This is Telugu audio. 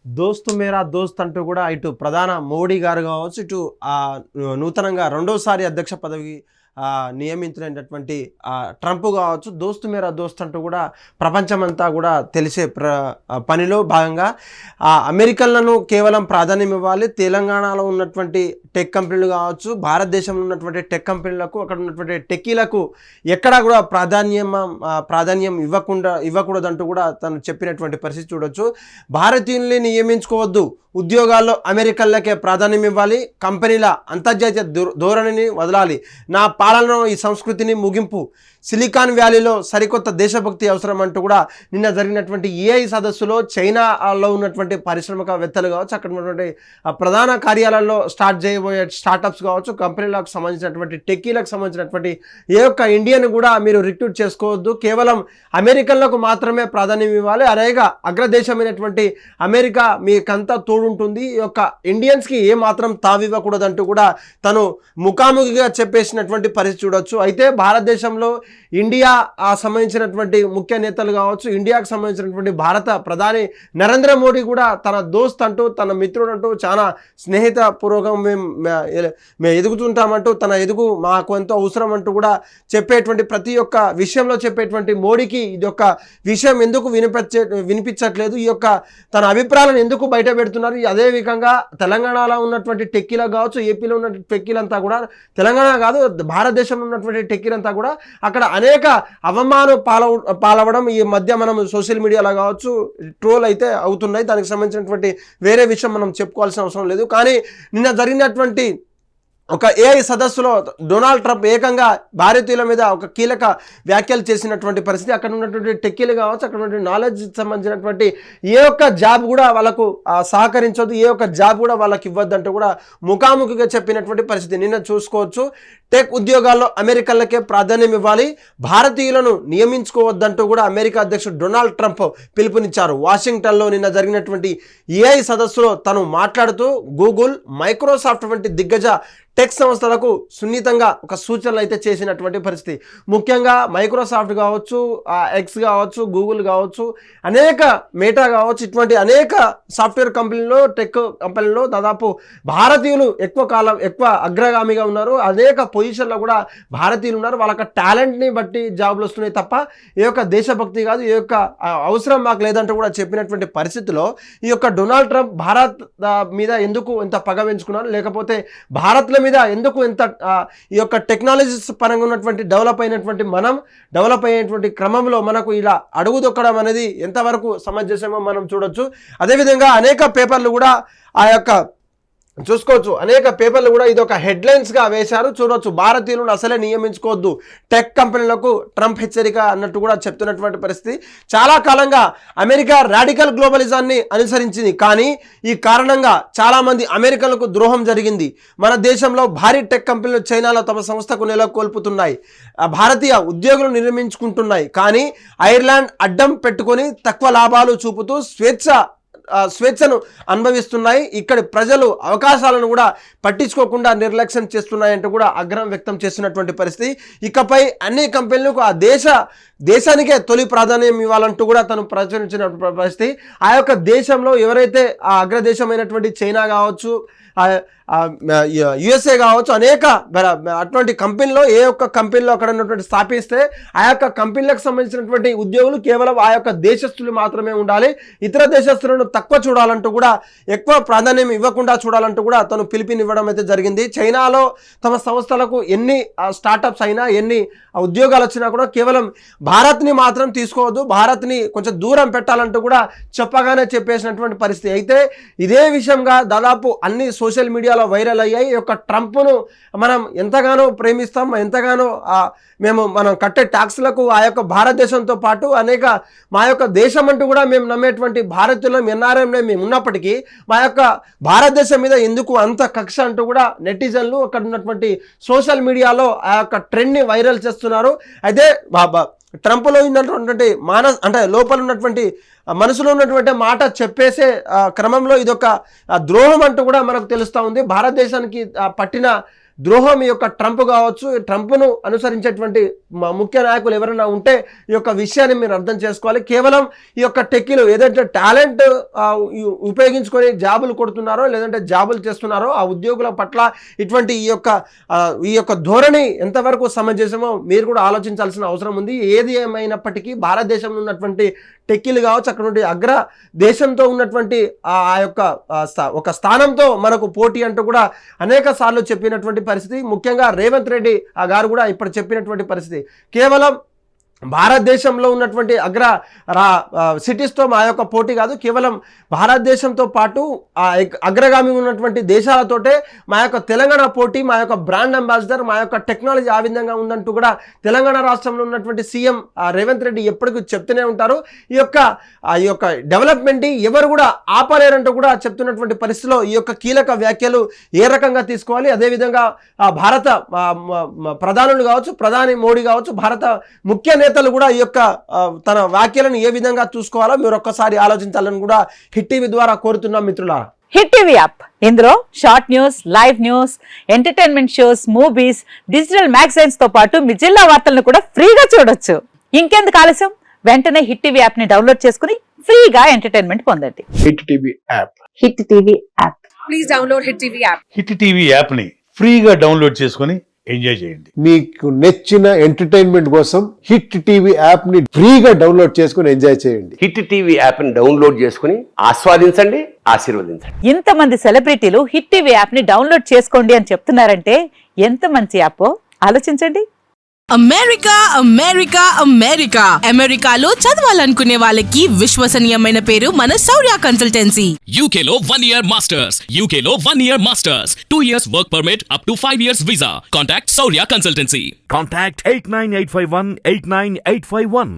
దోస్తు మేరా దోస్త్ అంటూ కూడా ఇటు ప్రధాన మోడీ గారు కావచ్చు, ఇటు నూతనంగా రెండోసారి అధ్యక్ష పదవి నియమించినటువంటి ట్రంప్ కావచ్చు, దోస్తు మేరా దోస్త్ అంటూ కూడా ప్రపంచమంతా కూడా తెలిసే పనిలో భాగంగా అమెరికన్లను కేవలం ప్రాధాన్యం ఇవ్వాలి. తెలంగాణలో ఉన్నటువంటి టెక్ కంపెనీలు కావచ్చు, భారతదేశంలో ఉన్నటువంటి టెక్ కంపెనీలకు, అక్కడ ఉన్నటువంటి టెక్కీలకు ఎక్కడా కూడా ప్రాధాన్యం ఇవ్వకూడదంటూ కూడా తను చెప్పినటువంటి పరిస్థితి చూడొచ్చు. భారతీయుల్ని నియమించుకోవద్దు, ఉద్యోగాల్లో అమెరికన్లకే ప్రాధాన్యం ఇవ్వాలి, కంపెనీల అంతర్జాతీయ ధోరణిని వదలాలి, నా పాలనలో ఈ సంస్కృతిని ముగింపు, సిలికాన్ వ్యాలీలో సరికొత్త దేశభక్తి అవసరం అంటూ కూడా నిన్న జరిగినటువంటి ఏఐ సదస్సులో చైనాలో ఉన్నటువంటి పారిశ్రామికవేత్తలు కావచ్చు, అక్కడ ఉన్నటువంటి ప్రధాన కార్యాలయాల్లో స్టార్ట్ చేయబోయే స్టార్టప్స్ కావచ్చు, కంపెనీలకు సంబంధించినటువంటి టెక్కీలకు సంబంధించినటువంటి ఏ ఒక్క ఇండియన్ కూడా మీరు రిక్రూట్ చేసుకోవద్దు, కేవలం అమెరికన్లకు మాత్రమే ప్రాధాన్యం ఇవ్వాలి, అనేక అగ్రదేశమైనటువంటి అమెరికా మీకంతా తోడుంటుంది, ఈ యొక్క ఇండియన్స్కి ఏ మాత్రం తావివ్వకూడదంటూ కూడా తను ముఖాముఖిగా చెప్పేసినటువంటి పరిస్థితి చూడొచ్చు. అయితే భారతదేశంలో ఇండియా సంబంధించినటువంటి ముఖ్య నేతలు కావచ్చు, ఇండియాకు సంబంధించినటువంటి భారత ప్రధాని నరేంద్ర మోడీ కూడా తన దోస్త్ అంటూ, తన మిత్రుడు అంటూ, చాలా స్నేహితపూర్వకం మేము ఎదుగుతుంటామంటూ, తన ఎదుగు మాకు ఎంతో అవసరం అంటూ కూడా చెప్పేటువంటి ప్రతి ఒక్క విషయంలో చెప్పేటువంటి మోడీకి ఇది యొక్క విషయం ఎందుకు వినిపించట్లేదు, ఈ యొక్క తన అభిప్రాయాలను ఎందుకు బయట పెడుతున్నారు. అదే విధంగా తెలంగాణలో ఉన్నటువంటి టెక్కీలకు కావచ్చు, ఏపీలో ఉన్న టెక్కీలంతా కూడా, తెలంగాణ కాదు భారతదేశంలో ఉన్నటువంటి టెక్కీలంతా కూడా అక్కడ అనేక అవమానం పాలవడం ఈ మధ్య మనం సోషల్ మీడియాలో కావచ్చు ట్రోల్ అయితే అవుతున్నాయి. దానికి సంబంధించినటువంటి వేరే విషయం మనం చెప్పుకోవాల్సిన అవసరం లేదు. కానీ నిన్న జరిగినటువంటి ఒక ఏఐ సదస్సులో డొనాల్డ్ ట్రంప్ ఏకంగా భారతీయుల మీద ఒక కీలక వ్యాఖ్యలు చేసినటువంటి పరిస్థితి. అక్కడ ఉన్నటువంటి టెక్కీలు కావచ్చు, అక్కడ ఉన్నటువంటి నాలెడ్జ్ సంబంధించినటువంటి ఏ ఒక్క జాబ్ కూడా వాళ్ళకు సహకరించదు, ఏ ఒక్క జాబ్ కూడా వాళ్ళకి ఇవ్వద్దంటూ కూడా ముఖాముఖిగా చెప్పినటువంటి పరిస్థితి నిన్న చూసుకోవచ్చు. టెక్ ఉద్యోగాల్లో అమెరికన్లకే ప్రాధాన్యం ఇవ్వాలి, భారతీయులను నియమించుకోవద్దంటూ కూడా అమెరికా అధ్యక్షుడు డొనాల్డ్ ట్రంప్ పిలుపునిచ్చారు. వాషింగ్టన్లో నిన్న జరిగినటువంటి ఏఐ సదస్సులో తను మాట్లాడుతూ గూగుల్, మైక్రోసాఫ్ట్ వంటి దిగ్గజ టెక్ సంస్థలకు సున్నితంగా ఒక సూచనలు అయితే చేసినటువంటి పరిస్థితి. ముఖ్యంగా మైక్రోసాఫ్ట్ కావచ్చు, ఎక్స్ కావచ్చు, గూగుల్ కావచ్చు, అనేక మేటా కావచ్చు, ఇటువంటి అనేక సాఫ్ట్వేర్ కంపెనీలో, టెక్ కంపెనీలో దాదాపు భారతీయులు ఎక్కువ అగ్రగామిగా ఉన్నారు. అనేక పొజిషన్లో కూడా భారతీయులు ఉన్నారు. వాళ్ళకి టాలెంట్ని బట్టి జాబ్లు వస్తున్నాయి తప్ప ఈ యొక్క దేశభక్తి కాదు, ఈ యొక్క అవసరం మాకు లేదంటూ కూడా చెప్పినటువంటి పరిస్థితిలో ఈ యొక్క డొనాల్డ్ ట్రంప్ భారత్ మీద ఎందుకు ఎంత పగ పెంచుకున్నారు, లేకపోతే భారత్లో మీద ఎందుకు ఎంత ఈ యొక్క టెక్నాలజీస్ పరంగా ఉన్నటువంటి డెవలప్ అయినటువంటి క్రమంలో మనకు ఇలా అడుగుదొక్కడం అనేది ఎంతవరకు సమంజసమో మనం చూడొచ్చు. అదేవిధంగా అనేక పేపర్లు కూడా ఆ యొక్క చూసుకోవచ్చు, అనేక పేపర్లు కూడా ఇది ఒక హెడ్లైన్స్గా వేశారు. చూడవచ్చు, భారతీయులను అసలే నియమించుకోవద్దు, టెక్ కంపెనీలకు ట్రంప్ హెచ్చరిక అన్నట్టు కూడా చెప్తున్నటువంటి పరిస్థితి. చాలా కాలంగా అమెరికా రాడికల్ గ్లోబలిజాన్ని అనుసరించింది, కానీ ఈ కారణంగా చాలామంది అమెరికన్లకు ద్రోహం జరిగింది. మన దేశంలో భారీ టెక్ కంపెనీలు చైనాలో తమ సంస్థకు నెలకొల్పుతున్నాయి, భారతీయ ఉద్యోగులు నిర్మించుకుంటున్నాయి, కానీ ఐర్లాండ్ అడ్డం పెట్టుకొని తక్కువ లాభాలు చూపుతూ స్వేచ్ఛను అనుభవిస్తున్నాయి. ఇక్కడి ప్రజలు అవకాశాలను కూడా పట్టించుకోకుండా నిర్లక్ష్యం చేస్తున్నాయంటూ కూడా ఆగ్రహం వ్యక్తం చేస్తున్నటువంటి పరిస్థితి. ఇకపై అన్ని కంపెనీలకు దేశానికే తొలి ప్రాధాన్యం ఇవ్వాలంటూ కూడా తను ప్రచురించిన పరిస్థితి. ఆ యొక్క దేశంలో ఎవరైతే ఆ అగ్రదేశమైనటువంటి చైనా కావచ్చు, యుఎస్ఏ కావచ్చు, అనేక అటువంటి కంపెనీలో ఏ ఒక్క కంపెనీలో అక్కడ ఉన్నటువంటి స్థాపిస్తే ఆ యొక్క కంపెనీలకు సంబంధించినటువంటి ఉద్యోగులు కేవలం ఆ యొక్క దేశస్తులు మాత్రమే ఉండాలి, ఇతర దేశస్తులను తక్కువ చూడాలంటూ కూడా, ఎక్కువ ప్రాధాన్యం ఇవ్వకుండా చూడాలంటూ కూడా తను పిలుపునివ్వడం అయితే జరిగింది. చైనాలో తమ సంస్థలకు ఎన్ని స్టార్టప్స్ అయినా, ఎన్ని ఉద్యోగాలు వచ్చినా కూడా కేవలం భారత్ని మాత్రం తీసుకోవద్దు, భారత్ని కొంచెం దూరం పెట్టాలంటూ కూడా చెప్పగానే చెప్పేసినటువంటి పరిస్థితి. అయితే ఇదే విషయంగా దాదాపు అన్ని సోషల్ మీడియాలో వైరల్ అయ్యాయి. ఈ యొక్క ట్రంప్ను మనం ఎంతగానో ప్రేమిస్తాం, ఎంతగానో మనం కట్టే ట్యాక్స్లకు ఆ యొక్క భారతదేశంతో పాటు అనేక మా యొక్క దేశం అంటూ కూడా మేము నమ్మేటువంటి భారతీయులం, ఎన్ఆర్ఎంలో మేము ఉన్నప్పటికీ మా యొక్క భారతదేశం మీద ఎందుకు అంత కక్ష అంటూ కూడా నెటిజన్లు అక్కడ ఉన్నటువంటి సోషల్ మీడియాలో ఆ యొక్క ట్రెండ్ని వైరల్ చేస్తున్నారు. అయితే ట్రంప్లో ఉన్నటువంటి లోపల ఉన్నటువంటి మనసులో ఉన్నటువంటి మాట చెప్పేసే క్రమంలో ఇదొక ద్రోహం అంటూ కూడా మనకు తెలుస్తూ ఉంది. భారతదేశానికి పట్టిన ద్రోహం ఈ యొక్క ట్రంప్ కావచ్చు, ట్రంప్ను అనుసరించేటువంటి ముఖ్య నాయకులు ఎవరైనా ఉంటే ఈ యొక్క విషయాన్ని మీరు అర్థం చేసుకోవాలి. కేవలం ఈ యొక్క టెక్కీలు ఏదైతే టాలెంట్ ఉపయోగించుకొని జాబులు కొడుతున్నారో లేదంటే జాబులు చేస్తున్నారో ఆ ఉద్యోగుల పట్ల ఇటువంటి ఈ యొక్క ధోరణి ఎంతవరకు సమంజసమో మీరు కూడా ఆలోచించాల్సిన అవసరం ఉంది. ఏది ఏమైనప్పటికీ భారతదేశంలో ఉన్నటువంటి టెక్కీలు కావచ్చు, అక్కడ నుండి అగ్ర దేశంతో ఉన్నటువంటి ఆ యొక్క ఒక స్థానంతో మనకు పోటీ అంటూ కూడా అనేక సార్లు చెప్పినటువంటి పరిస్థితి. ముఖ్యంగా రేవంత్ రెడ్డి గారు కూడా ఇప్పుడు చెప్పినటువంటి పరిస్థితి కేవలం భారతదేశంలో ఉన్నటువంటి సిటీస్తో మా యొక్క పోటీ కాదు, కేవలం భారతదేశంతో పాటు అగ్రగామి ఉన్నటువంటి దేశాలతోటే మా యొక్క తెలంగాణ పోటీ, మా యొక్క బ్రాండ్ అంబాసిడర్, మా యొక్క టెక్నాలజీ ఆ విధంగా ఉందంటూ కూడా తెలంగాణ రాష్ట్రంలో ఉన్నటువంటి సీఎం రేవంత్ రెడ్డి ఎప్పటికీ చెప్తూనే ఉంటారు. ఈ యొక్క డెవలప్మెంట్ ఎవరు కూడా ఆపలేరంటూ కూడా చెప్తున్నటువంటి పరిస్థితిలో ఈ యొక్క కీలక వ్యాఖ్యలు ఏ రకంగా తీసుకోవాలి, అదేవిధంగా భారత ప్రధానులు కావచ్చు, ప్రధాని మోడీ కావచ్చు, భారత ముఖ్య నేతలు కూడా ఈ యొక్క తన వ్యాఖ్యలను ఏ విధంగా చూసుకోవాలో మీరు ఒక్కసారి ఆలోచించాలని కూడా హిట్ టీవీ ద్వారా కోరుతున్నాం మిత్రులారా. హిట్ టీవీ యాప్, ఇందులో short news, live news, entertainment shows, movies, digital magazines తో పాటు మీ జిల్లా వార్తలను కూడా ఫ్రీగా చూడొచ్చు. ఇంకెందుకు ఆలస్యం, వెంటనే హిట్ టీవీ యాప్ ని డౌన్లోడ్ చేసుకుని ఫ్రీగా ఎంటర్టైన్మెంట్ పొందండి. Hit TV app, hit TV app, please download hit TV app. Hit TV app ని ఫ్రీగా డౌన్లోడ్ చేసుకుని ఎంజాయ్ చేయండి. మీకు నచ్చిన ఎంటర్టైన్మెంట్ కోసం హిట్ టీవీ యాప్ ని ఫ్రీగా డౌన్లోడ్ చేసుకుని ఎంజాయ్ చేయండి. హిట్ టీవీ యాప్ ని డౌన్లోడ్ చేసుకుని ఆస్వాదించండి, ఆశీర్వదించండి. ఇంతమంది సెలబ్రిటీలు హిట్ టీవీ యాప్ ని డౌన్లోడ్ చేసుకోండి అని చెప్తున్నారంటే ఎంత మంచి యాప్ ఆలోచించండి. అమెరికా అమెరికా అమెరికా అమెరికాలో చదవాలనుకునే వాళ్ళకి విశ్వసనీయమైన పేరు మన శౌర్య కన్సల్టెన్సీ. UK లో 1 year masters, UK లో 1 year masters, 2 years work permit up to 5 years visa. Contact Saurya Consultancy. Contact 89851 89851.